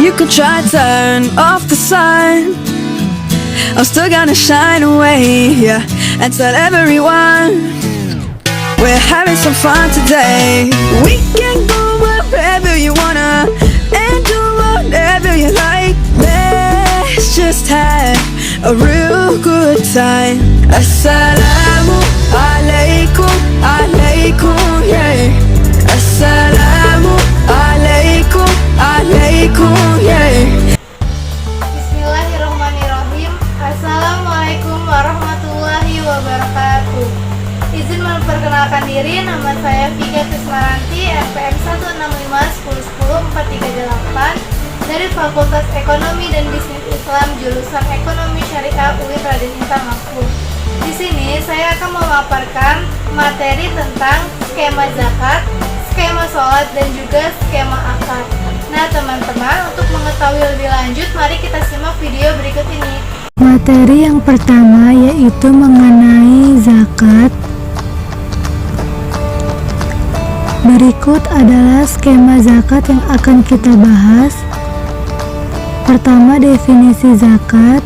You could try to turn off the sun, I'm still gonna shine away, yeah, and tell everyone we're having some fun today. We can go wherever you wanna and do whatever you like. Let's just have a real good time. Assalamu alaikum, alaikum, yeah. Assalamu alaikum, alaikum, yeah. Bismillahirrahmanirrahim. Assalamualaikum warahmatullahi wabarakatuh. Izin memperkenalkan diri, nama saya Vika Tismaranti, RPM 16510104338 dari Fakultas Ekonomi dan Bisnis Islam jurusan Ekonomi Syariah UIN Raden Intan Mahfud. Di sini saya akan memaparkan materi tentang skema zakat, skema sholat, dan juga skema akad. Nah teman-teman, untuk mengetahui lebih lanjut, mari kita simak video berikut ini. Materi yang pertama yaitu mengenai zakat. Berikut adalah skema zakat yang akan kita bahas. Pertama, definisi zakat.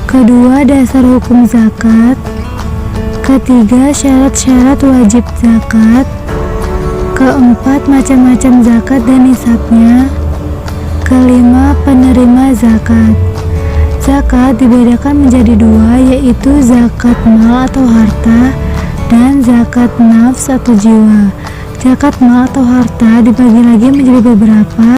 Kedua, dasar hukum zakat. Ketiga, syarat-syarat wajib zakat. Keempat, macam-macam zakat dan nisabnya. Kelima, penerima zakat. Zakat dibedakan menjadi dua, yaitu zakat mal atau harta dan zakat nafs atau jiwa. Zakat mal atau harta dibagi lagi menjadi beberapa.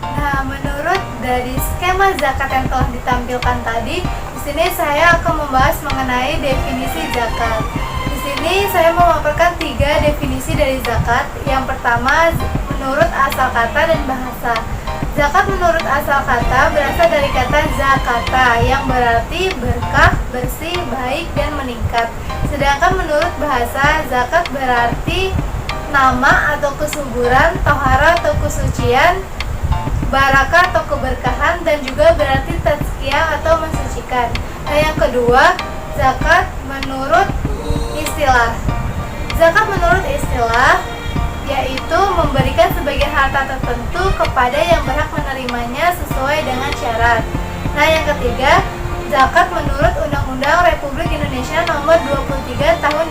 Nah, menurut dari skema zakat yang telah ditampilkan tadi, di sini saya akan membahas mengenai definisi zakat. Di sini saya memaparkan 3 definisi dari zakat. Yang pertama, menurut asal kata dan bahasa. Zakat menurut asal kata berasal dari kata zakata yang berarti berkah, bersih, baik, dan meningkat. Sedangkan menurut bahasa, zakat berarti nama atau kesuburan, tohara atau kesucian, barakah atau keberkahan, dan juga berarti tazkiyah atau mensucikan. Nah, yang kedua, zakat menurut istilah. Zakat menurut istilah yaitu memberikan sebagian harta tertentu kepada yang berhak menerimanya sesuai dengan syarat. Nah, yang ketiga, zakat menurut Undang-Undang Republik Indonesia Nomor 23 Tahun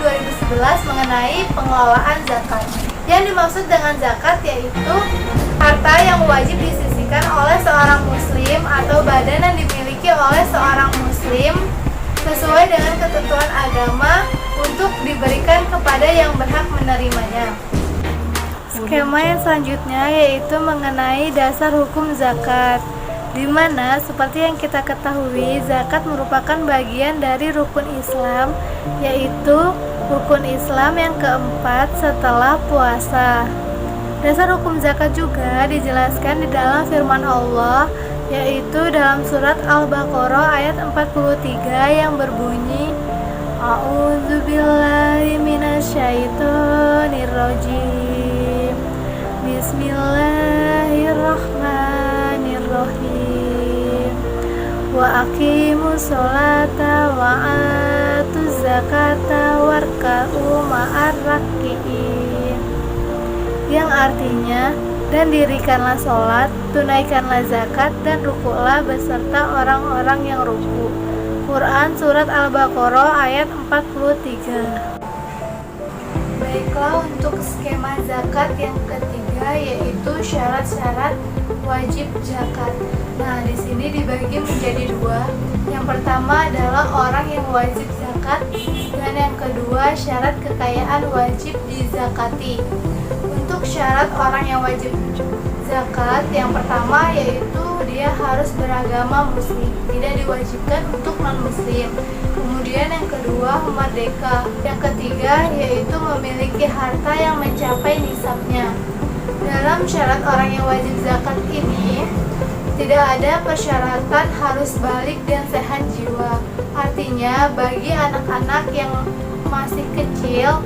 2011 mengenai pengelolaan zakat. Yang dimaksud dengan zakat yaitu harta yang wajib disisihkan oleh seorang muslim atau badan yang dimiliki oleh seorang muslim sesuai dengan ketentuan agama untuk diberikan kepada yang berhak menerimanya. Skema yang selanjutnya yaitu mengenai dasar hukum zakat, di mana seperti yang kita ketahui, zakat merupakan bagian dari rukun Islam, yaitu rukun Islam yang keempat setelah puasa. Dasar hukum zakat juga dijelaskan di dalam firman Allah, yaitu dalam surat Al-Baqarah ayat 43 yang berbunyi, A'udzubillahi minasyaitonirrajim. Bismillahirrahmanirrahim. Wa aqimus sholata wa atuz zakata warka'u ma'ar raki'in. Yang artinya, dan dirikanlah sholat, tunaikanlah zakat, dan rukuklah beserta orang-orang yang ruku. Quran Surat Al-Baqarah ayat 43. Baiklah, untuk skema zakat yang ketiga yaitu syarat-syarat wajib zakat. Nah, di sini dibagi menjadi dua. Yang pertama adalah orang yang wajib zakat, dan yang kedua syarat kekayaan wajib dizakati. Untuk syarat orang yang wajib zakat, yang pertama yaitu dia harus beragama muslim, tidak diwajibkan untuk non-muslim. Kemudian yang kedua, merdeka. Yang ketiga yaitu memiliki harta yang mencapai nisabnya. Dalam syarat orang yang wajib zakat ini tidak ada persyaratan harus balik dan sehat jiwa. Artinya bagi anak-anak yang masih kecil,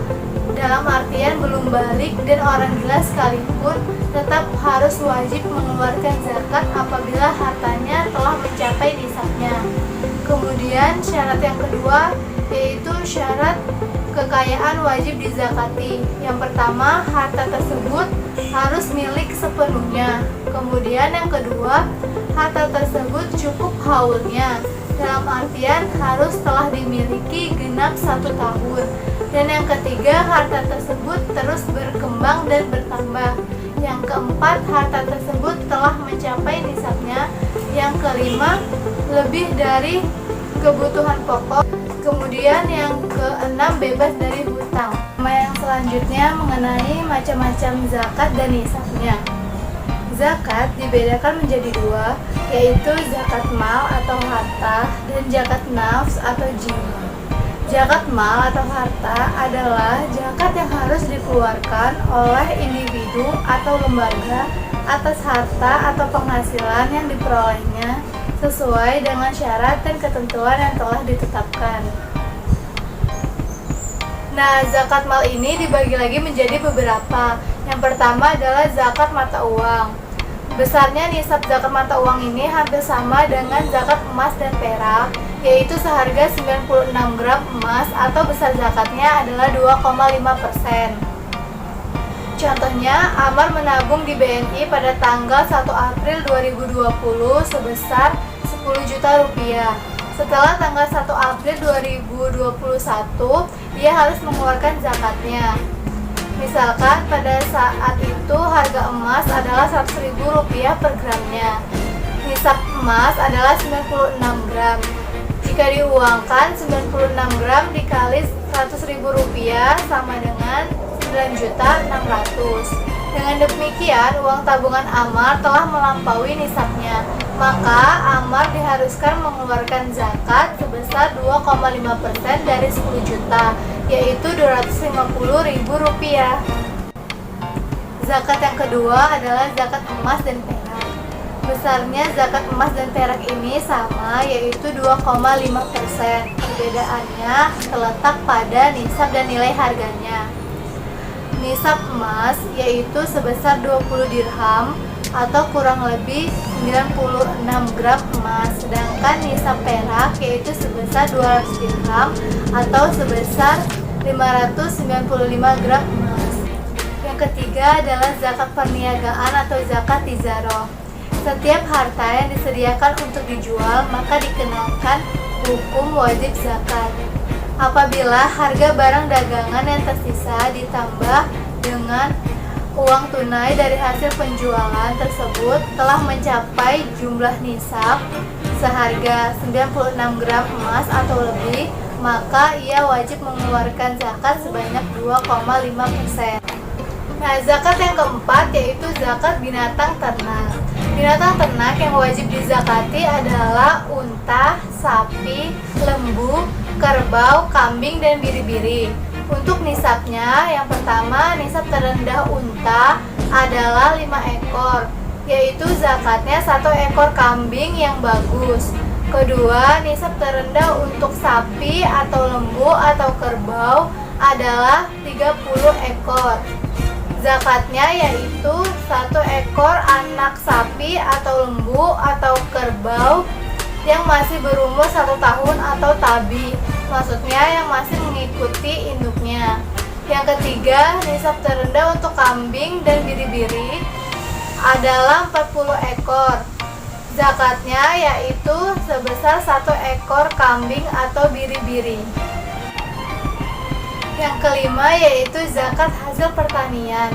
dalam artian belum balik, dan orang gila sekalipun, tetap harus wajib mengeluarkan zakat apabila hartanya telah mencapai nisabnya. Kemudian syarat yang kedua yaitu syarat kekayaan wajib dizakati. Yang pertama, harta tersebut harus milik sepenuhnya. Kemudian yang kedua, harta tersebut cukup haulnya, dalam artian harus telah dimiliki genap 1 tahun. Dan yang ketiga, harta tersebut terus berkembang dan bertambah. Yang keempat, harta tersebut telah mencapai nisabnya. Yang kelima, lebih dari kebutuhan pokok. Kemudian yang keenam, bebas dari hutang. Yang selanjutnya mengenai macam-macam zakat dan nisabnya. Zakat dibedakan menjadi 2, yaitu zakat mal atau harta dan zakat nafs atau jiwa. Zakat mal atau harta adalah zakat yang harus dikeluarkan oleh individu atau lembaga atas harta atau penghasilan yang diperolehnya sesuai dengan syarat dan ketentuan yang telah ditetapkan. Nah, zakat mal ini dibagi lagi menjadi beberapa. Yang pertama adalah zakat mata uang. Besarnya nisab zakat mata uang ini hampir sama dengan zakat emas dan perak, yaitu seharga 96 gram emas atau besar zakatnya adalah 2,5%. Contohnya, Amar menabung di BNI pada tanggal 1 April 2020 sebesar 10 juta rupiah. Setelah tanggal 1 April 2021, ia harus mengeluarkan zakatnya. Misalkan pada saat itu harga emas adalah Rp100.000 per gramnya. Nisab emas adalah 96 gram. Jika diuangkan, 96 gram dikali Rp100.000 sama dengan 9.600.000. Dengan demikian, uang tabungan Amar telah melampaui nisabnya. Maka Amar diharuskan mengeluarkan zakat sebesar 2,5% dari 10 juta, yaitu Rp250.000. Zakat yang kedua adalah zakat emas dan perak. Besarnya zakat emas dan perak ini sama, yaitu 2,5%. Perbedaannya terletak pada nisab dan nilai harganya. Nisab emas yaitu sebesar 20 dirham atau kurang lebih 96 gram emas, sedangkan nisab perak yaitu sebesar 200 dirham atau sebesar 595 gram emas. Yang ketiga adalah zakat perniagaan atau zakat tijaroh. Setiap harta yang disediakan untuk dijual maka dikenakan hukum wajib zakat. Apabila harga barang dagangan yang tersisa ditambah dengan uang tunai dari hasil penjualan tersebut telah mencapai jumlah nisab seharga 96 gram emas atau lebih, maka ia wajib mengeluarkan zakat sebanyak 2,5%. Nah, zakat yang keempat yaitu zakat binatang ternak. Binatang ternak yang wajib dizakati adalah unta, sapi, lembu, kerbau, kambing, dan biri-biri. Untuk nisabnya, yang pertama, nisab terendah unta adalah 5 ekor, yaitu zakatnya 1 ekor kambing yang bagus. Kedua, nisab terendah untuk sapi atau lembu atau kerbau adalah 30 ekor. Zakatnya yaitu 1 ekor anak sapi atau lembu atau kerbau yang masih berumur 1 tahun atau tabi, maksudnya yang masih mengikuti induknya. Yang ketiga, nisab terendah untuk kambing dan biri-biri adalah 40 ekor. Zakatnya yaitu sebesar 1 ekor kambing atau biri-biri. Yang kelima yaitu zakat hasil pertanian.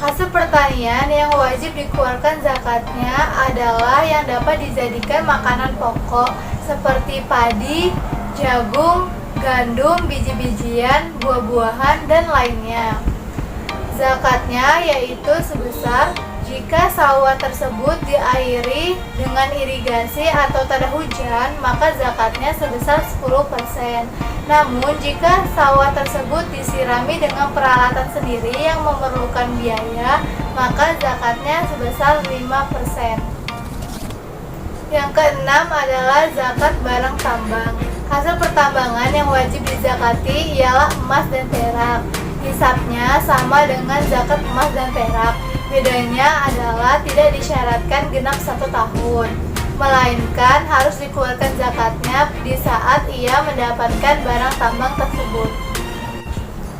Hasil pertanian yang wajib dikeluarkan zakatnya adalah yang dapat dijadikan makanan pokok seperti padi, jagung, gandum, biji-bijian, buah-buahan, dan lainnya. Zakatnya yaitu sebesar jika sawah tersebut diairi dengan irigasi atau tada hujan, maka zakatnya sebesar 10%. Namun, jika sawah tersebut disirami dengan peralatan sendiri yang memerlukan biaya, maka zakatnya sebesar 5%. Yang keenam adalah zakat barang tambang. Hasil pertambangan yang wajib dizakati ialah emas dan perak. Nisabnya sama dengan zakat emas dan perak. Bedanya adalah tidak disyaratkan genap 1 tahun. melainkan harus dikeluarkan zakatnya di saat ia mendapatkan barang tambang tersebut.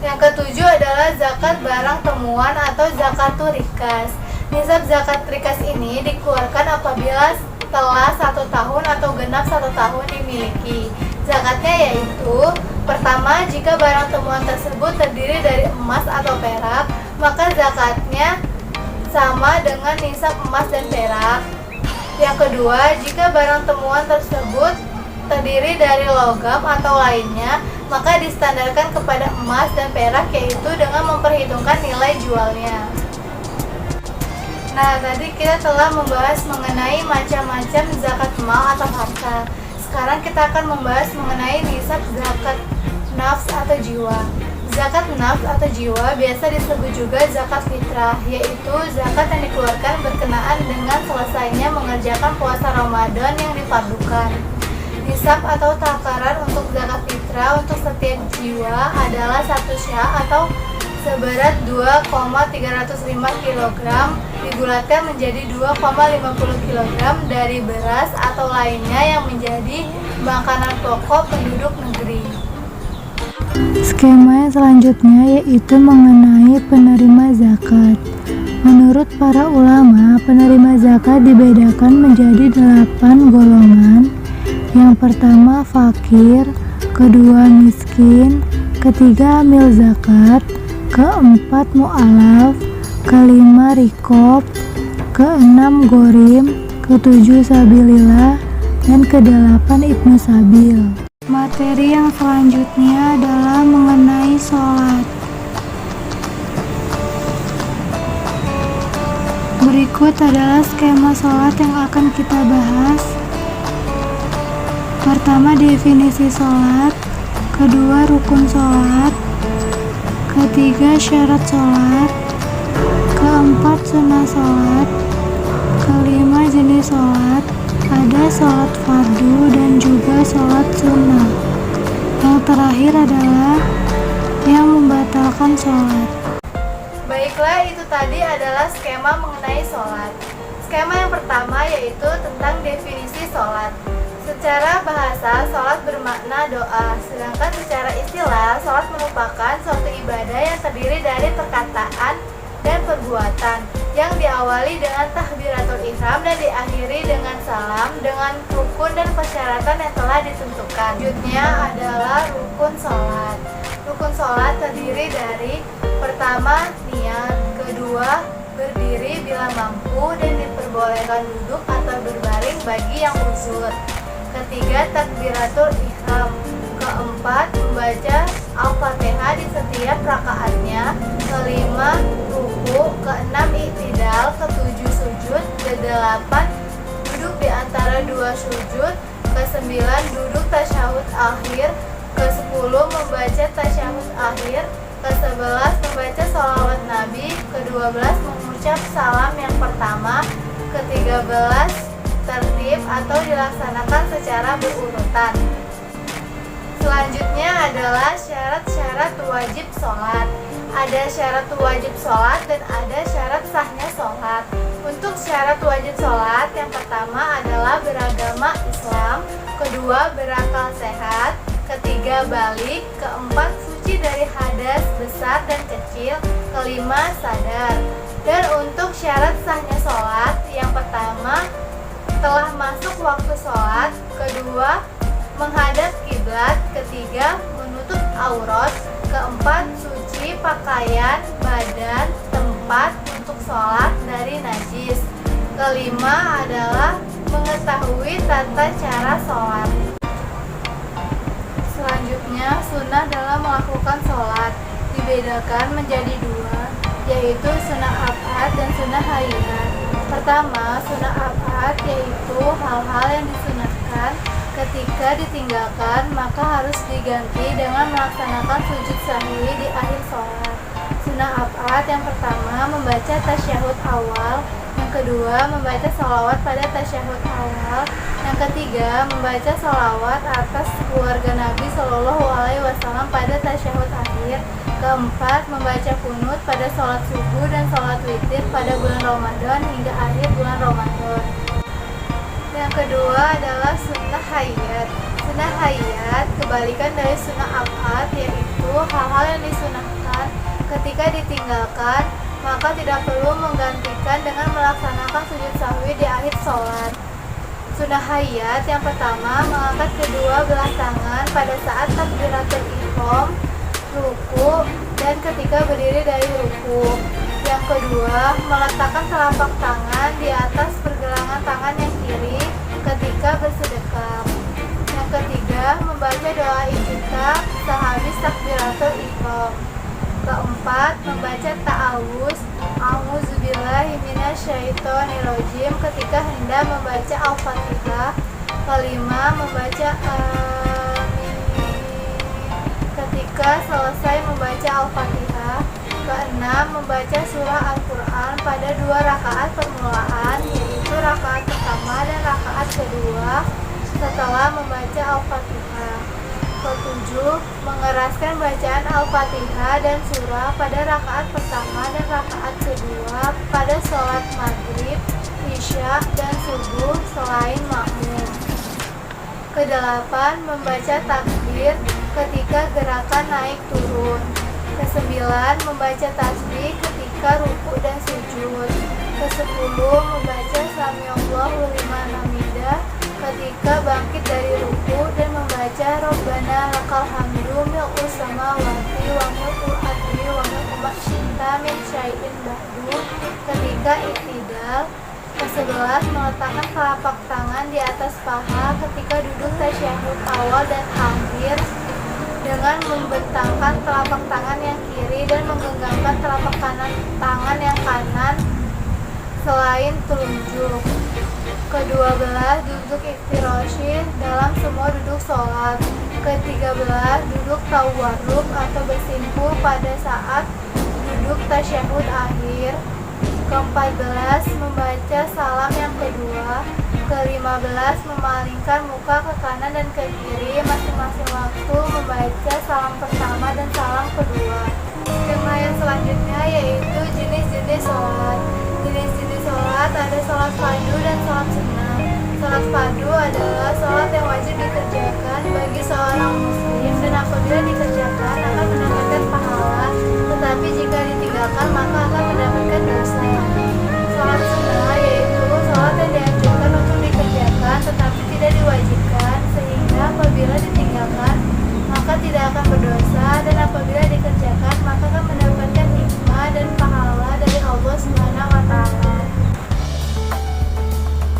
Yang ketujuh adalah zakat barang temuan atau zakatul rikas. Nisab zakat rikas ini dikeluarkan apabila telah 1 tahun atau genap 1 tahun dimiliki. Zakatnya yaitu: pertama, jika barang temuan tersebut terdiri dari emas atau perak, maka zakatnya sama dengan nisab emas dan perak. Yang kedua, jika barang temuan tersebut terdiri dari logam atau lainnya, maka distandarkan kepada emas dan perak, yaitu dengan memperhitungkan nilai jualnya. Nah, tadi kita telah membahas mengenai macam-macam zakat mal atau harta. Sekarang kita akan membahas mengenai nisab zakat nafs atau jiwa. Zakat nafs atau jiwa biasa disebut juga zakat fitrah, yaitu zakat yang dikeluarkan berkenaan dengan selesainya mengerjakan puasa Ramadan yang difardukan. Nisab atau takaran untuk zakat fitrah untuk setiap jiwa adalah 1 sya' atau seberat 2,305 kg dibulatkan menjadi 2,50 kg dari beras atau lainnya yang menjadi makanan pokok penduduk negeri. Skema yang selanjutnya yaitu mengenai penerima zakat. Menurut para ulama, penerima zakat dibedakan menjadi 8 golongan. Yang pertama fakir, kedua miskin, ketiga amil zakat, keempat mu'alaf, kelima rikob, keenam gorim, ketujuh sabilillah, dan kedelapan ibnu sabil. Materi yang selanjutnya adalah mengenai sholat. Berikut adalah skema sholat yang akan kita bahas. Pertama, definisi sholat. Kedua, rukun sholat. Ketiga, syarat sholat. Keempat, sunnah sholat. Kelima, jenis sholat. Ada sholat fardu dan juga sholat sunnah. Yang terakhir adalah yang membatalkan sholat. Baiklah, itu tadi adalah skema mengenai sholat. Skema yang pertama yaitu tentang definisi sholat. Secara bahasa, sholat bermakna doa, sedangkan secara istilah, sholat merupakan suatu ibadah yang terdiri dari perkataan dan perbuatan yang diawali dengan takbiratul ihram dan diakhiri dengan salam dengan rukun dan persyaratan yang telah ditentukan. Selanjutnya adalah rukun sholat. Rukun sholat terdiri dari: pertama, niat; kedua, berdiri bila mampu dan diperbolehkan duduk atau berbaring bagi yang uzur; ketiga, takbiratul ihram; keempat, membaca Al-Fatihah di setiap rakaatnya; kelima, ruku; keenam, i'tidal; ketujuh, sujud; kedelapan, duduk di antara 2 sujud; kesembilan, duduk tasyahud akhir; kesepuluh, membaca tasyahud akhir; ke-11, membaca sholawat Nabi; ke-12, mengucap salam yang pertama; ke-13, tertib atau dilaksanakan secara berurutan. Selanjutnya adalah syarat-syarat wajib sholat. Ada syarat wajib sholat dan ada syarat sahnya sholat. Untuk syarat wajib sholat, yang pertama adalah beragama Islam, kedua berakal sehat, ketiga balik, keempat suci dari hadas besar dan kecil, kelima sadar. Dan untuk syarat sahnya sholat, yang pertama telah masuk waktu sholat, kedua menghadap kiblat, ketiga menutup aurat, keempat suci pakaian, badan, tempat untuk sholat dari najis, kelima adalah mengetahui tata cara sholat. Selanjutnya, sunnah dalam melakukan sholat dibedakan menjadi 2, yaitu sunnah abad dan sunnah hayyat. Pertama, sunnah abad yaitu hal-hal yang disunahkan ketika ditinggalkan maka harus diganti dengan melaksanakan sujud sahwi di akhir sholat. Sunnah abad yang pertama membaca tasyahud awal, yang kedua membaca sholawat pada tasyahud awal, yang ketiga membaca sholawat atas keluarga Nabi Shallallahu Alaihi Wasallam pada tasyahud akhir, keempat membaca kunut pada sholat subuh dan sholat witir pada bulan Ramadan hingga akhir bulan Ramadan. Yang kedua adalah sunnah hayat. Sunnah hayat kebalikan dari sunnah akad, yaitu hal-hal yang disunahkan ketika ditinggalkan maka tidak perlu menggantikan dengan melaksanakan sujud sahwi di akhir sholat. Sunnah hayat yang pertama, mengangkat kedua belah tangan pada saat takbiratul ihram, ruku, dan ketika berdiri dari ruku. Yang kedua, meletakkan telapak tangan di atas pergelangan tangan yang kiri ketika bersedekap. Yang ketiga, membaca doa iftitah sehabis takbiratul ihram. Keempat, membaca ta'awuz a'udzubillahi minasyaitonirrajim ketika hendak membaca Al-Fatihah. Kelima, membaca amin ketika selesai membaca Al-Fatihah. Keenam, membaca surah Al-Quran pada 2 rakaat permulaan, yaitu rakaat pertama dan rakaat kedua setelah membaca Al-Fatihah. Ketujuh, mengeraskan bacaan Al-Fatihah dan surah pada rakaat pertama dan rakaat kedua pada sholat maghrib, isya, dan subuh selain makmum. Kedelapan, membaca takbir ketika gerakan naik turun. Kesembilan, membaca tasbih ketika ruku dan sujud. Kesepuluh, membaca Samiallahu liman hamidah ketika bangkit dari ruku dan membaca Rabbana lakal hamdu mil'u samawati wa mil'u ardi wa mil'u ma syi'ta min syai'in ba'du ketika iktidal. Ke-11, meletakkan telapak tangan di atas paha ketika duduk tasyahud awal dan akhir dengan membentangkan telapak tangan yang kiri dan menggenggamkan telapak tangan yang kanan selain telunjuk. Ke-12, duduk iftirashih dalam semua duduk sholat. Ke-13, duduk tawarruk atau bersimpuh pada saat duduk tasyahud akhir. Ke-14, membaca salam yang kedua. Ke-15, memalingkan muka ke kanan dan ke kiri masing-masing waktu membaca salam pertama dan salam kedua. Tema yang selanjutnya yaitu jenis-jenis sholat. Jenis-jenis sholat ada sholat fardu dan sholat sunnah. Sholat fardu adalah sholat yang wajib dikerjakan bagi seorang muslim dan apabila dikerjakan akan mendapatkan pahala, tetapi jika ditinggalkan maka akan mendapatkan dosa. Sholat sunnah yaitu sholat yang dianjurkan untuk dikerjakan tetapi tidak diwajibkan, sehingga apabila ditinggalkan maka tidak akan berdosa, dan apabila dikerjakan maka akan mendapatkan hikmah dan pahala dari Allah Subhanahu wa Ta'ala.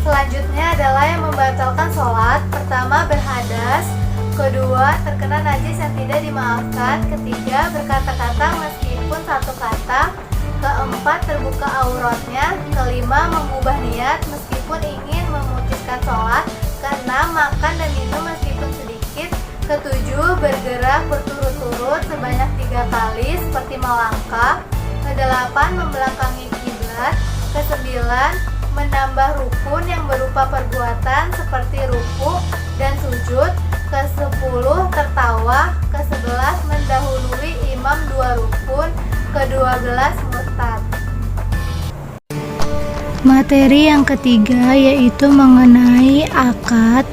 Selanjutnya adalah yang membatalkan sholat. Pertama, berhadas. Kedua, terkena najis yang tidak dimaafkan. Ketiga, berkata-kata meskipun satu kata. Keempat, terbuka auratnya. Kelima, mengubah niat meskipun ingin memutuskan sholat. Keenam, makan dan minum meskipun sedikit. Ketujuh, bergerak berturut-turut sebanyak 3 kali seperti melangkah. Kedelapan, membelakangi kiblat. Kesembilan, menambah rukun yang berupa perbuatan seperti ruku dan sujud. Ke-10, tertawa. Ke-11, mendahului imam 2 rukun. Ke-12, murtad. Materi yang ketiga yaitu mengenai akad.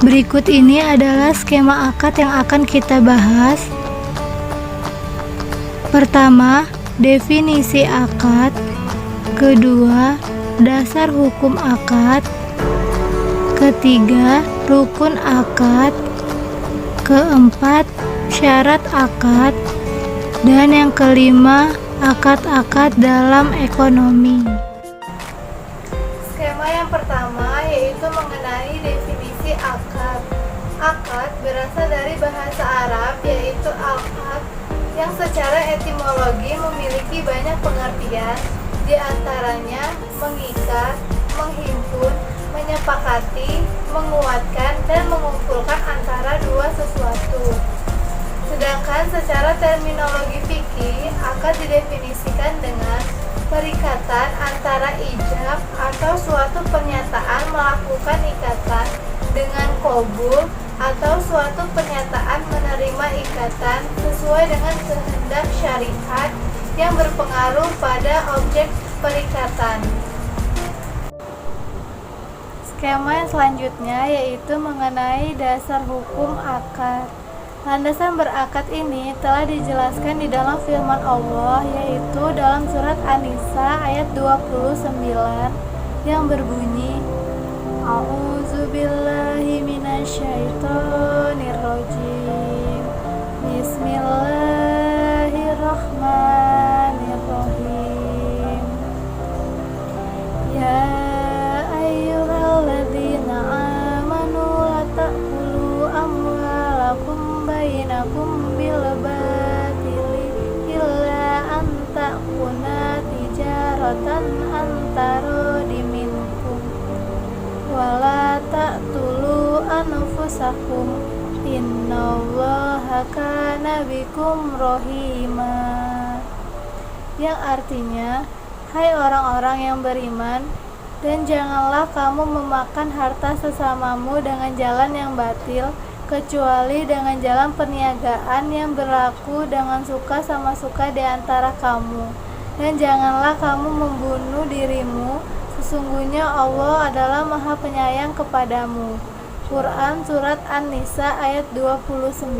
Berikut ini adalah skema akad yang akan kita bahas. Pertama, definisi akad. Kedua, dasar hukum akad. Ketiga, rukun akad. Keempat, syarat akad. Dan yang kelima, akad-akad dalam ekonomi. Skema yang pertama yaitu mengenai definisi akad. Akad berasal dari bahasa Arab yaitu al-aqd yang secara etimologi memiliki banyak pengertian, di antaranya mengikat, menghimpun, menyepakati, menguatkan, dan mengumpulkan antara dua sesuatu. Sedangkan secara terminologi fikih, akad didefinisikan dengan perikatan antara ijab atau suatu pernyataan melakukan ikatan dengan qabul atau suatu pernyataan menerima ikatan sesuai dengan kehendak syariat yang berpengaruh pada objek perikatan. Skema yang selanjutnya yaitu mengenai dasar hukum akad. Landasan berakad ini telah dijelaskan di dalam firman Allah, yaitu dalam surat An-Nisa ayat 29 yang berbunyi, A'udzubillahi minasyaitonirrajim. Bismillahirrahmanirrahim. Ya ayyuhalladzina amanu la ta'kulu amwalakum bainakum bil batili illa an takuna tijaratan antara diminkum wala ta'tulu anfusakum innallaha kana bikum rahima. Yang artinya, hai orang-orang yang beriman, dan janganlah kamu memakan harta sesamamu dengan jalan yang batil, kecuali dengan jalan perniagaan yang berlaku dengan suka sama suka di antara kamu. Dan janganlah kamu membunuh dirimu, sesungguhnya Allah adalah Maha Penyayang kepadamu. Quran Surat An-Nisa ayat 29.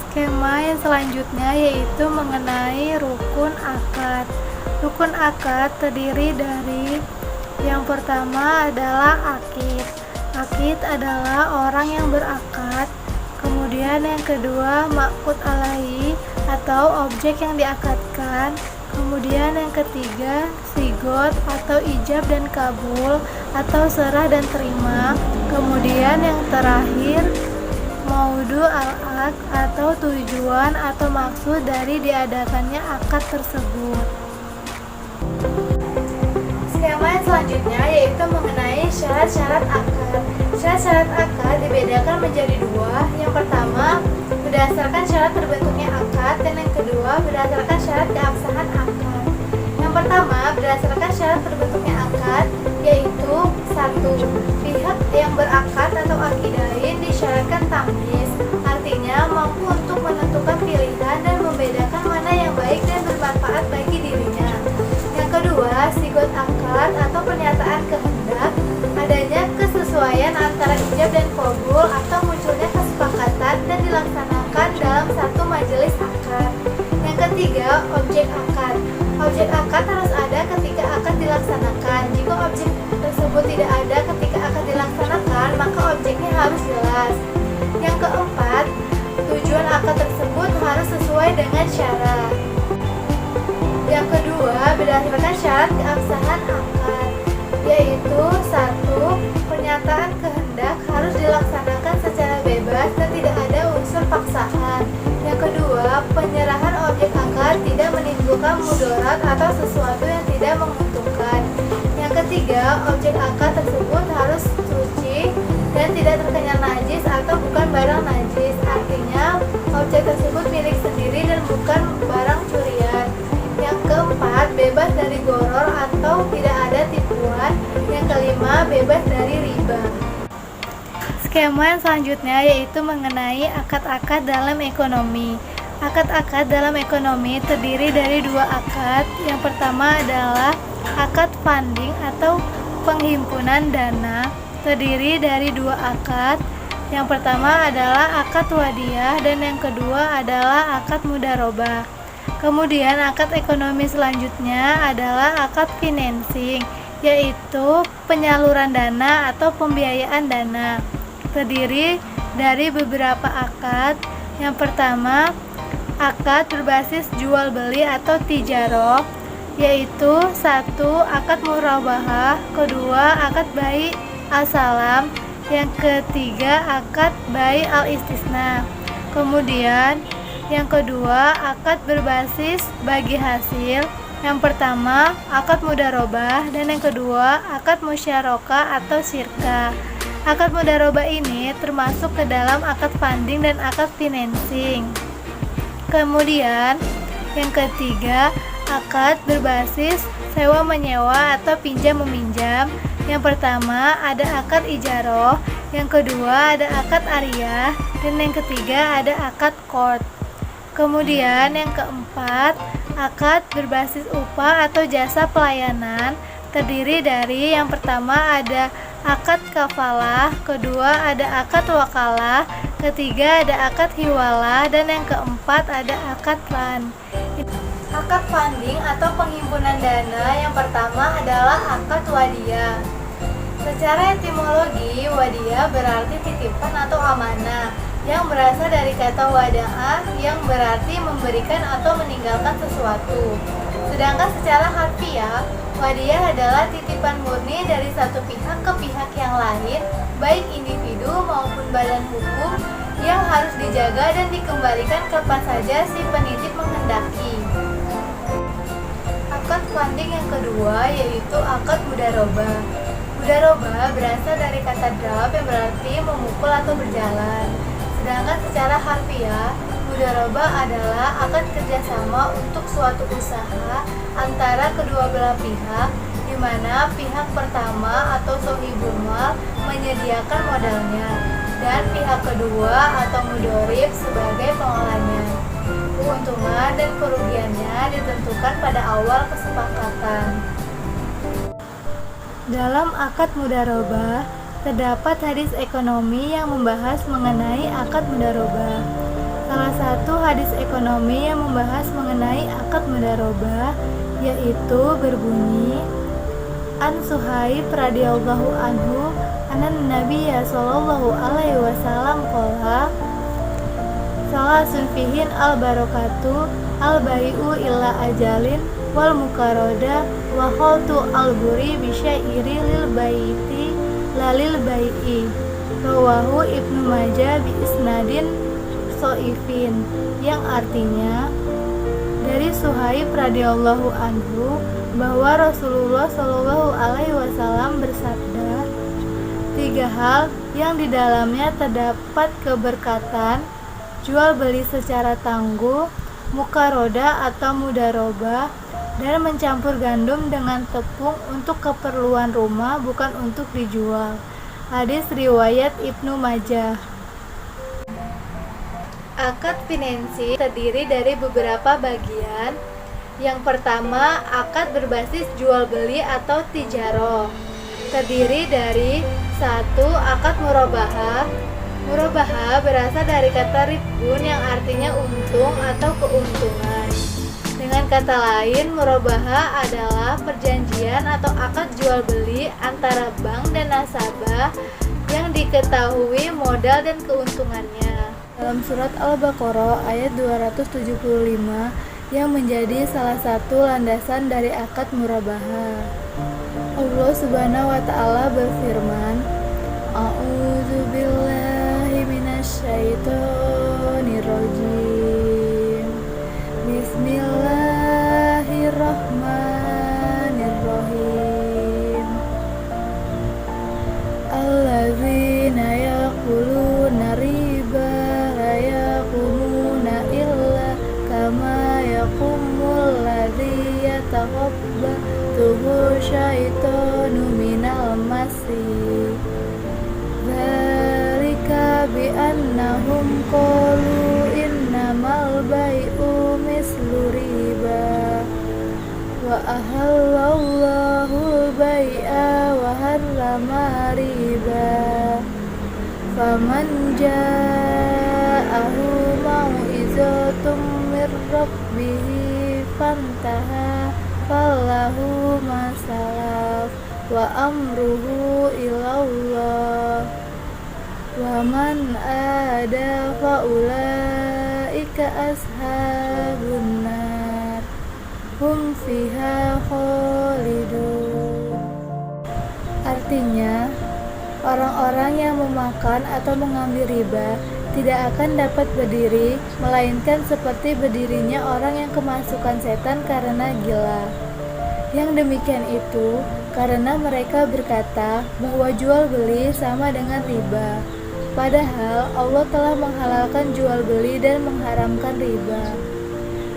Skema yang selanjutnya yaitu mengenai rukun akad. Rukun akad terdiri dari yang pertama adalah akid. Akid adalah orang yang berakad. Kemudian yang kedua ma'qud alaihi atau objek yang diakadkan. Kemudian yang ketiga sigot atau ijab dan kabul atau serah dan terima. Kemudian yang terakhir maudu al-aqd atau tujuan atau maksud dari diadakannya akad tersebut. Skema yang selanjutnya yaitu mengenai syarat-syarat akad. Syarat-syarat akad dibedakan menjadi dua. Yang pertama berdasarkan syarat terbentuknya akad, dan yang kedua berdasarkan syarat keabsahan akad. Yang pertama berdasarkan syarat terbentuknya akad, yaitu 1. Pihak yang berakad atau akidain disyaratkan tamyiz, artinya mampu untuk menentukan pilihan dan membedakan mana yang baik dan bermanfaat bagi dirinya. Yang kedua, sigot akad atau pernyataan kehendak, adanya kesesuaian antara ijab dan qabul atau munculnya kesepakatan dan dilaksanakan dalam satu majelis akad. Yang ketiga, objek akad. Objek akad harus ada ketika akad dilaksanakan. Jika objek tersebut tidak ada ketika akad dilaksanakan, maka objeknya harus jelas. Yang keempat, tujuan akad tersebut harus sesuai dengan syarat. Yang kedua, berdasarkan syarat keabsahan akad, yaitu 1. Pernyataan kehendak harus dilaksanakan secara bebas dan tidak ada unsur paksaan. Yang kedua, penyerahan objek akad tidak menimbulkan mudarat atau sesuatu yang tidak menguntungkan. Yang ketiga, objek akad tersebut harus suci dan tidak terkena najis atau bukan barang najis, artinya objek tersebut milik sendiri dan bukan barang curian. Yang keempat, bebas dari goror atau tidak ada tipuan. Yang kelima, bebas dari riba. Skema yang selanjutnya yaitu mengenai akad-akad dalam ekonomi. Akad-akad dalam ekonomi terdiri dari dua akad. Yang pertama adalah akad funding atau penghimpunan dana, terdiri dari dua akad. Yang pertama adalah akad wadiyah dan yang kedua adalah akad mudharabah. Kemudian akad ekonomi selanjutnya adalah akad financing, yaitu penyaluran dana atau pembiayaan dana, terdiri dari beberapa akad. Yang pertama, akad berbasis jual beli atau tijaroh, yaitu 1. Akad murabahah, kedua akad bai al-salam, yang ketiga akad bai al-istisna. Kemudian yang kedua akad berbasis bagi hasil. Yang pertama akad mudharabah dan yang kedua akad musyarakah atau syirkah. Akad mudharabah ini termasuk ke dalam akad funding dan akad financing. Kemudian yang ketiga akad berbasis sewa menyewa atau pinjam meminjam. Yang pertama ada akad ijaroh, yang kedua ada akad ariyah, dan yang ketiga ada akad qard. Kemudian yang keempat Akad berbasis upah atau jasa pelayanan terdiri dari yang pertama ada akad kafalah, kedua ada akad wakalah, ketiga ada akad hiwalah, dan yang keempat ada akad lan. Akad funding atau penghimpunan dana yang pertama adalah akad wadiyah. Secara etimologi, wadiyah berarti titipan atau amanah, yang berasal dari kata wada'ah yang berarti memberikan atau meninggalkan sesuatu. Sedangkan secara harfiah, wadiyah adalah titipan murni dari satu pihak ke pihak yang lain, baik individu maupun badan hukum, yang harus dijaga dan dikembalikan kapan saja si penitip menghendaki. Akad funding yang kedua yaitu akad mudarobah. Mudarobah berasal dari kata drab yang berarti memukul atau berjalan. Sedangkan secara harfiah, mudarobah adalah akad kerjasama untuk suatu usaha antara kedua belah pihak, di mana pihak pertama atau sohibul mal menyediakan modalnya, dan pihak kedua atau mudorib sebagai pengolahnya. Keuntungan dan kerugiannya ditentukan pada awal kesepakatan. Dalam akad mudarobah, terdapat hadis ekonomi yang membahas mengenai akad mudarobah. Salah satu hadis ekonomi yang membahas mengenai akad mudarobah yaitu berbunyi, An Suhaib radhiyallahu anhu, anan Nabiyya sallallahu alaihi wasallam qala, salasun fihin al barakatu al bai'u illa ajalin wal mukaroda wa khaltu al buri bisyairi lil baiti lalil bai'i. Rawahu Ibnu Majah bi isnadin soifin, yang artinya dari Suhaib radhiyallahu anhu bahwa Rasulullah Shallallahu alaihi wasallam bersabda, 3 hal yang di dalamnya terdapat keberkatan: jual beli secara tangguh, mukaroda atau mudarobah, dan mencampur gandum dengan tepung untuk keperluan rumah, bukan untuk dijual. Hadis riwayat Ibnu Majah. Akad finansi terdiri dari beberapa bagian. Yang pertama, akad berbasis jual beli atau tijaroh. Terdiri dari 1. Akad murabahah. Murabahah berasal dari kata ribun yang artinya untung atau keuntungan. Dengan kata lain, murabahah adalah perjanjian atau akad jual beli antara bank dan nasabah yang diketahui modal dan keuntungannya. Dalam surat Al-Baqarah ayat 275 yang menjadi salah satu landasan dari akad murabahah. Allah Subhanahu wa taala berfirman, A'udzu billahi minasyaitonir rajim. Bismillahirrahmanirrahim. Alladzina yaquluna riba la yaqumuna illa kama yaqumul ladzi yatakhabbathu syaitanu minal masih. Dzalika bi annahum qalu innamal bai'u mislu riba wa ahallallahu bai'a wa harrama riba. Faman ja'ahu mau'izatum mir rabbih fantaha falahu ma salaf wa amruhu ilallah wa man ada fa ulaika ashabun nar hum fiha khalidun. Artinya, orang-orang yang memakan atau mengambil riba tidak akan dapat berdiri, melainkan seperti berdirinya orang yang kemasukan setan karena gila. Yang demikian itu karena mereka berkata bahwa jual beli sama dengan riba, padahal Allah telah menghalalkan jual beli dan mengharamkan riba.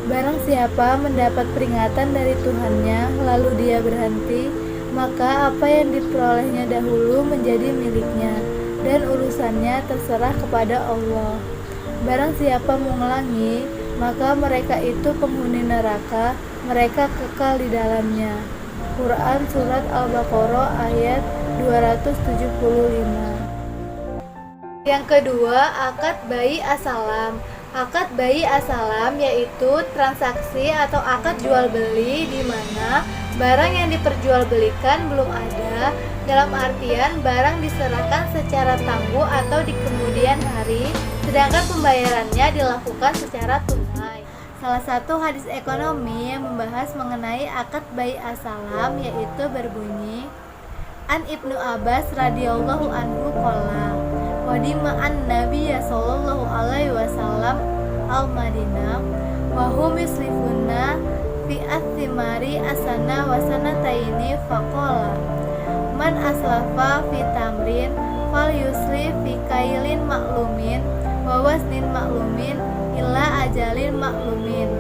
Barang siapa mendapat peringatan dari Tuhannya lalu dia berhenti, maka apa yang diperolehnya dahulu menjadi miliknya, dan urusannya terserah kepada Allah. Barang siapa mengulangi, maka mereka itu penghuni neraka, mereka kekal di dalamnya. Quran Surat Al-Baqarah ayat 275. Yang kedua, akad bai asalam. Akad bai asalam yaitu transaksi atau akad jual beli di mana barang yang diperjualbelikan belum ada, dalam artian barang diserahkan secara tangguh atau di kemudian hari, sedangkan pembayarannya dilakukan secara tunai. Salah satu hadis ekonomi yang membahas mengenai akad bai asalam yaitu berbunyi, An Ibnu Abbas radhiyallahu anhu qala Wadima an-Nabiya sallallahu alaihi wasallam al-Madinah wa hum yuslifuna fi athimari asana wa sanataini faqala man aslafa fi tamrin fal yuslif fi kailin maklumin wa wasnin maklumin illa ajalin maklumin.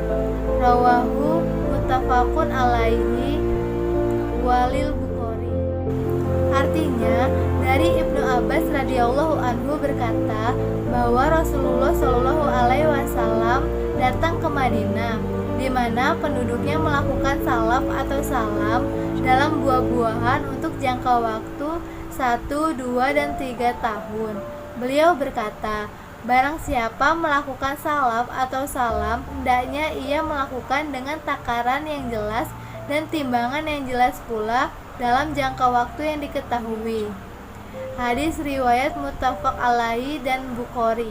Rawahu muttafaqun alaihi walil Bukhari. Artinya, dari Ibnu Abbas radhiyallahu anhu berkata bahwa Rasulullah shallallahu alaihi wasallam datang ke Madinah, di mana penduduknya melakukan salaf atau salam dalam buah-buahan untuk jangka waktu 1, 2, dan 3 tahun. Beliau berkata, barang siapa melakukan salaf atau salam, hendaknya ia melakukan dengan takaran yang jelas dan timbangan yang jelas pula dalam jangka waktu yang diketahui. Hadis riwayat muttafaq alaihi dan Bukhari.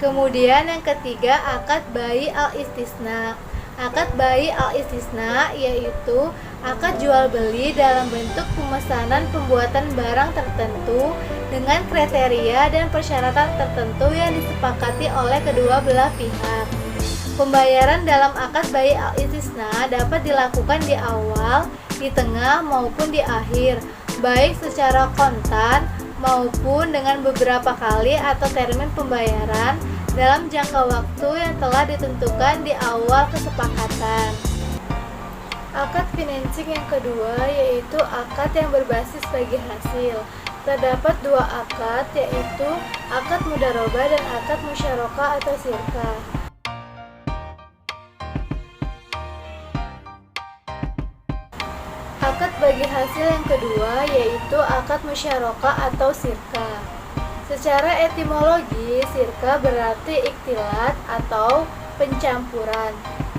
Kemudian yang ketiga, akad bai al-istisna. Akad bai al-istisna yaitu akad jual beli dalam bentuk pemesanan pembuatan barang tertentu dengan kriteria dan persyaratan tertentu yang disepakati oleh kedua belah pihak. Pembayaran dalam akad bai al-istisna dapat dilakukan di awal, di tengah maupun di akhir, baik secara kontan maupun dengan beberapa kali atau termin pembayaran dalam jangka waktu yang telah ditentukan di awal kesepakatan. Akad financing yang kedua yaitu akad yang berbasis bagi hasil. Terdapat 2 akad, yaitu akad mudarabah dan akad musyarakah atau syirkah. Akad bagi hasil yang kedua yaitu akad musyarakah atau syirkah. Secara etimologi, syirkah berarti ikhtilat atau pencampuran,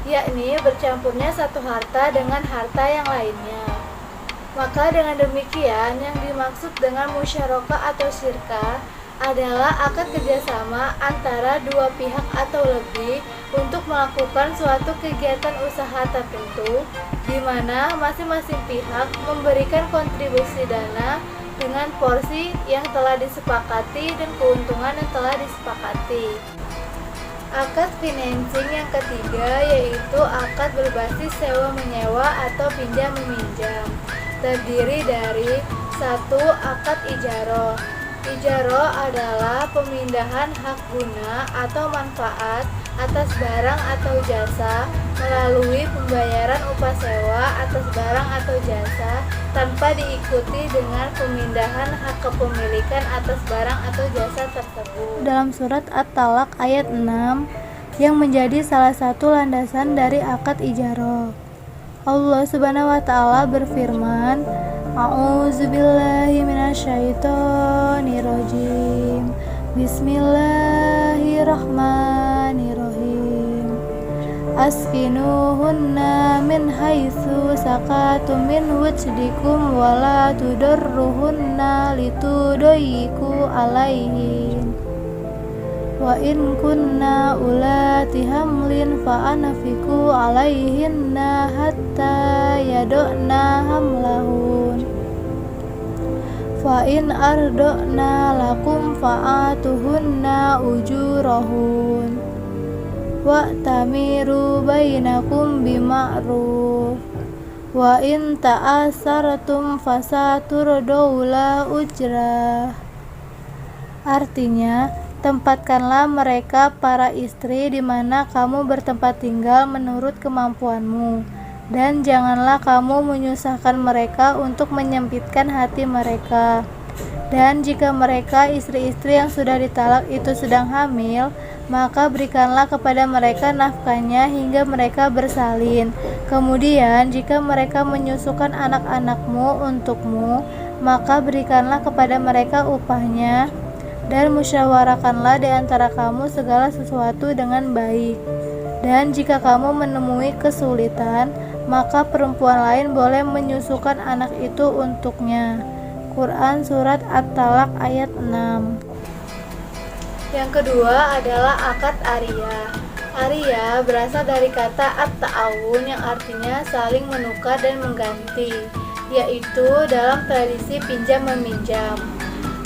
yakni bercampurnya satu harta dengan harta yang lainnya. Maka dengan demikian, yang dimaksud dengan musyarakah atau syirkah adalah akad kerjasama antara dua pihak atau lebih untuk melakukan suatu kegiatan usaha tertentu, di mana masing-masing pihak memberikan kontribusi dana dengan porsi yang telah disepakati dan keuntungan yang telah disepakati. Akad financing yang ketiga yaitu akad berbasis sewa-menyewa atau pinjam-meminjam. Terdiri dari 1. Akad ijaroh. Ijaroh adalah pemindahan hak guna atau manfaat atas barang atau jasa melalui pembayaran upah sewa atas barang atau jasa tanpa diikuti dengan pemindahan hak kepemilikan atas barang atau jasa tersebut. Dalam surat At-Talaq ayat 6 yang menjadi salah satu landasan dari akad ijaroh, Allah Subhanahu wa taala berfirman, A'udzubillahi minasyaitonirrajim. Bismillahirrahmanirrahim. Askinuhunna min haitsu sakatum min wujdikum wala tudurruhunna litudayyiku alaihin. Wa in kunna ulati hamlin fa anfiqu alaihinna hatta yad'na hamlahun. Fa in arda'na lakum fa'atuhunna ujurahun. Wa'tamiru bainakum bima'ruf. Wa in ta'asartum fasaturdaula ujrah. Artinya, tempatkanlah mereka para istri di mana kamu bertempat tinggal menurut kemampuanmu, dan janganlah kamu menyusahkan mereka untuk menyempitkan hati mereka. Dan jika mereka istri-istri yang sudah ditalak itu sedang hamil, maka berikanlah kepada mereka nafkahnya hingga mereka bersalin. Kemudian jika mereka menyusukan anak-anakmu untukmu, maka berikanlah kepada mereka upahnya, dan musyawarahkanlah di antara kamu segala sesuatu dengan baik. Dan jika kamu menemui kesulitan, maka perempuan lain boleh menyusukan anak itu untuknya. Quran Surat At-Talaq ayat 6. Yang kedua adalah akad aria. Aria berasal dari kata at-ta'awun yang artinya saling menukar dan mengganti, yaitu dalam tradisi pinjam-meminjam.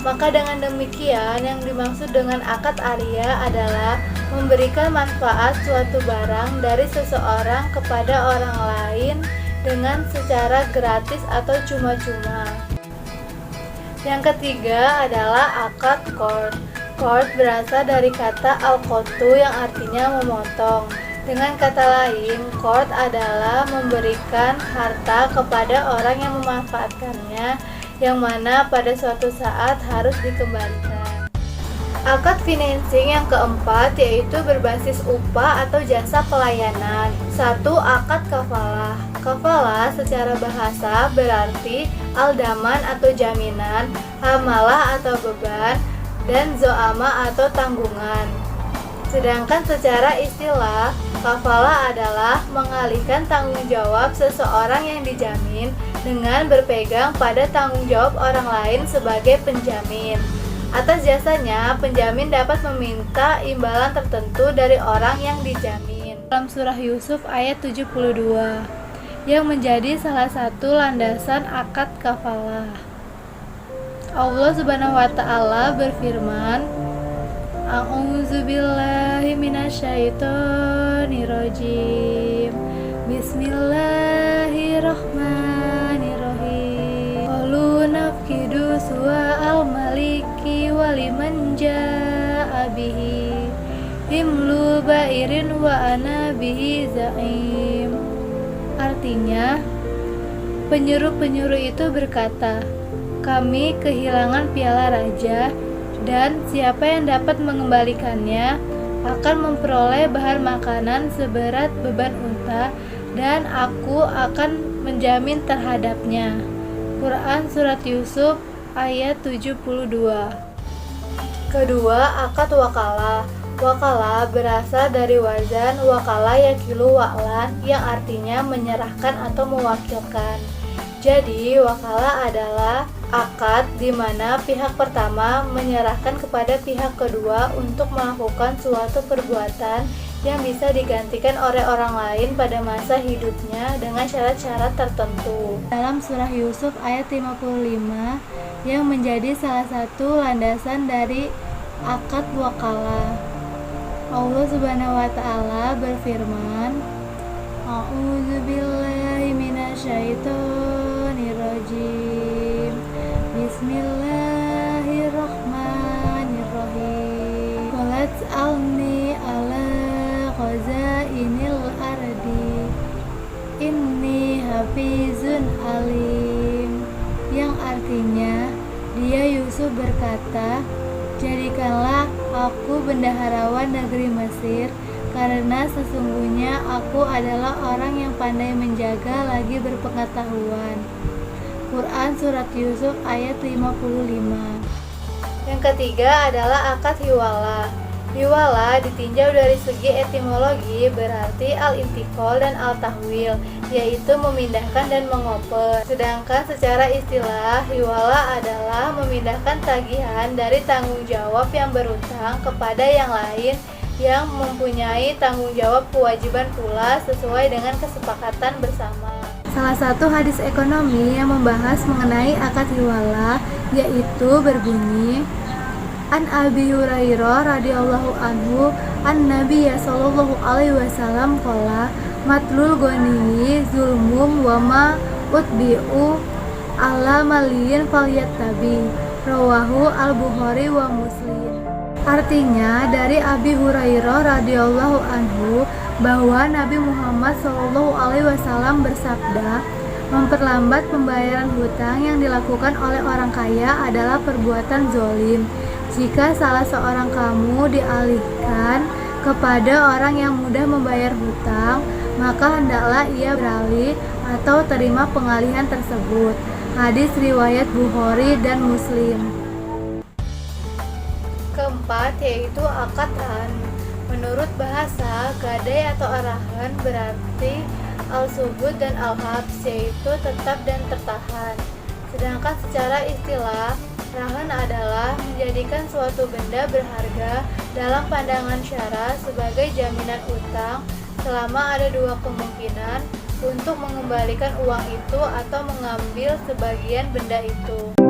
Maka dengan demikian yang dimaksud dengan akad aria adalah memberikan manfaat suatu barang dari seseorang kepada orang lain dengan secara gratis atau cuma-cuma. Yang ketiga adalah akad qard. Qard berasal dari kata al-qattu yang artinya memotong. Dengan kata lain, qard adalah memberikan harta kepada orang yang memanfaatkannya, yang mana pada suatu saat harus dikembalikan. Akad financing yang keempat yaitu berbasis upah atau jasa pelayanan. 1. Akad kafalah. Kafalah secara bahasa berarti aldaman atau jaminan, hamalah atau beban, dan zo'ama atau tanggungan. Sedangkan secara istilah, kafalah adalah mengalihkan tanggung jawab seseorang yang dijamin dengan berpegang pada tanggung jawab orang lain sebagai penjamin. Atas jasanya, penjamin dapat meminta imbalan tertentu dari orang yang dijamin. Dalam surah Yusuf ayat 72, yang menjadi salah satu landasan akad kafalah. Allah Subhanahu wa taala berfirman, A'udzubillahi minasyaitonirrajim. Bismillahirrahmanirrahim. Qalu nafkidu su'al maliki waliman ja'a bihi himlu ba'irin wa ana bihi za'im. Artinya, penyuruh-penyuruh itu berkata, kami kehilangan piala raja, dan siapa yang dapat mengembalikannya akan memperoleh bahan makanan seberat beban unta, dan aku akan menjamin terhadapnya. Quran Surat Yusuf ayat 72. Kedua, akad wakalah. Wakalah berasal dari wazan wakala yakilu wa'lan yang artinya menyerahkan atau mewakilkan. Jadi, wakalah adalah akad di mana pihak pertama menyerahkan kepada pihak kedua untuk melakukan suatu perbuatan yang bisa digantikan oleh orang lain pada masa hidupnya dengan syarat-syarat tertentu. Dalam surah Yusuf ayat 55 yang menjadi salah satu landasan dari akad wakalah. Allah Subhanahu wa taala berfirman, A'udzubillahi minasyaitonirrajim. Bismillahirrahmanirrahim. Qalat alni ala khazainil ardi inni hafizun alim. Yang artinya, dia Yusuf berkata, jadikanlah aku bendaharawan negeri Mesir, karena sesungguhnya aku adalah orang yang pandai menjaga lagi berpengetahuan. Quran Surat Yusuf ayat 55. Yang ketiga adalah akad hiwala. Hiwala ditinjau dari segi etimologi berarti al-intikol dan al-tahwil, yaitu memindahkan dan mengoper. Sedangkan secara istilah, hiwala adalah memindahkan tagihan dari tanggung jawab yang berutang kepada yang lain yang mempunyai tanggung jawab kewajiban pula sesuai dengan kesepakatan bersama. Salah satu hadis ekonomi yang membahas mengenai akad hiwala yaitu berbunyi, An Abi Hurairah radhiyallahu anhu an Nabi sallallahu alaihi wasallam qala matlul ghani zulmum wa ma utbi'u ala maliyin falyattabi rawahu al-Bukhari wa Muslim. Artinya dari Abi Hurairah radhiyallahu anhu bahwa Nabi Muhammad sallallahu alaihi wasallam bersabda, memperlambat pembayaran hutang yang dilakukan oleh orang kaya adalah perbuatan zolim. Jika salah seorang kamu dialihkan kepada orang yang mudah membayar hutang, maka hendaklah ia beralih atau terima pengalihan tersebut. Hadis riwayat Bukhari dan Muslim. Keempat, yaitu akad rahan. Menurut bahasa, gadai atau arahan berarti al-subut dan al-habs, yaitu tetap dan tertahan. Sedangkan secara istilah, rahan adalah menjadikan suatu benda berharga dalam pandangan syara sebagai jaminan utang selama ada dua kemungkinan untuk mengembalikan uang itu atau mengambil sebagian benda itu.